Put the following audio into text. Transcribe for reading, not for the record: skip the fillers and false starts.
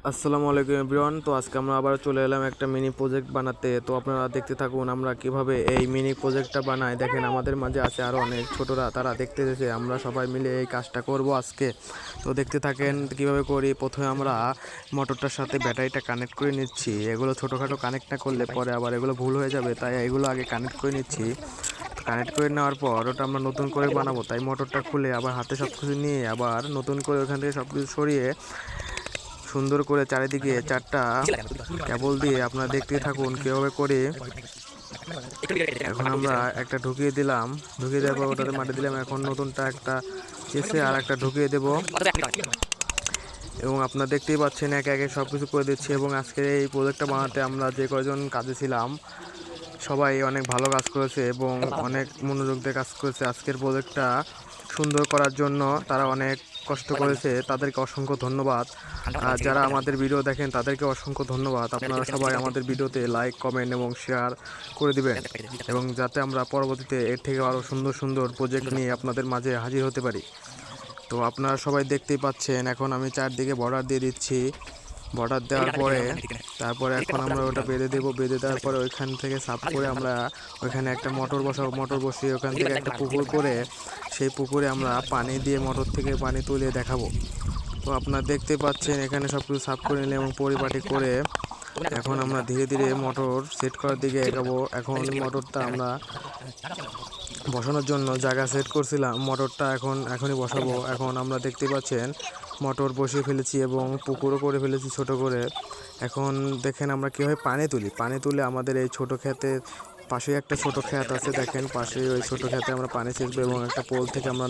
আসসালামু আলাইকুম এভরিওয়ান। তো আজকে আমরা আবার চলে এলাম একটা মিনি প্রজেক্ট বানাতে। তো আপনারা দেখতে থাকুন আমরা কিভাবে এই মিনি প্রজেক্টটা বানাই। দেখেন আমাদের মাঝে আছে আরও অনেক ছোটরা, তারা দেখতে এসেছে। আমরা সবাই মিলে এই কাজটা করব আজকে। তো দেখতে থাকেন কিভাবে করি। প্রথমে আমরা মোটরটার সাথে ব্যাটারিটা কানেক্ট করে নিচ্ছি। এগুলো ছোটোখাটো কানেক্ট না করলে পরে আবার এগুলো ভুল হয়ে যাবে, তাই এগুলো আগে কানেক্ট করে নিচ্ছি। কানেক্ট করে নেওয়ার পর ওটা আমরা নতুন করে বানাবো, তাই মোটরটা খুলে আবার হাতে সব কিছু নিয়ে আবার নতুন করে ওখান থেকে সব কিছু সরিয়ে সুন্দর করে চারিদিকে চারটা কেবল দিয়ে আপনারা দেখতে থাকুন কীভাবে করে। এখন আমরা একটা ঢুকিয়ে দিলাম, ঢুকিয়ে দেওয়ার পর ওটাতে মাটি দিলাম। এখন নতুনটা একটা এসে আর একটা ঢুকিয়ে দেব এবং আপনারা দেখতেই পাচ্ছেন একে একে সব কিছু করে দিচ্ছি। এবং আজকের এই প্রজেক্টটা বানাতে আমরা যে কয়জন কাজে ছিলাম সবাই অনেক ভালো কাজ করেছে এবং অনেক মনোযোগ দিয়ে কাজ করেছে। আজকের প্রজেক্টটা সুন্দর করার জন্য তারা অনেক কষ্ট করেছে, তাদেরকে অসংখ্য ধন্যবাদ। আর যারা আমাদের ভিডিও দেখেন তাদেরকে অসংখ্য ধন্যবাদ। আপনারা সবাই আমাদের ভিডিওতে লাইক, কমেন্ট এবং শেয়ার করে দিবেন এবং যাতে আমরা পরবর্তীতে এর থেকে আরও সুন্দর সুন্দর প্রজেক্ট নিয়ে আপনাদের মাঝে হাজির হতে পারি। তো আপনারা সবাই দেখতেই পাচ্ছেন এখন আমি চারদিকে বর্ডার দিয়ে দিচ্ছি। বর্ডার দেওয়ার পরে তারপরে এখন আমরা ওটা বেঁধে দেবো। বেঁধে দেওয়ার পরে ওইখান থেকে সাফ করে আমরা ওইখানে একটা মোটর বসাবো। মোটর বসিয়ে ওখান থেকে একটা পুকুর করে সেই পুকুরে আমরা পানি দিয়ে মোটর থেকে পানি তুলে দেখাবো। তো আপনারা দেখতে পাচ্ছেন এখানে সব কিছু সাফ করে নিলে এবং পরিপাটি করে এখন আমরা ধীরে ধীরে মোটর সেট করার দিকে এগাবো। এখন মোটরটা আমরা বসানোর জন্য জায়গা সেট করছিলাম, মোটরটা এখনই বসাবো। এখন আমরা দেখতে পাচ্ছেন মোটর বসিয়ে ফেলেছি এবং পুকুরও করে ফেলেছি ছোট করে। এখন দেখেন আমরা কীভাবে পানি তুলে আমাদের এই ছোট ক্ষেতের পাশে একটা ছোট ক্ষেত আছে, দেখেন পাশে ওই ছোট ক্ষেতে আমরা পানি ছেঁচবো এবং একটা পোল থেকে আমরা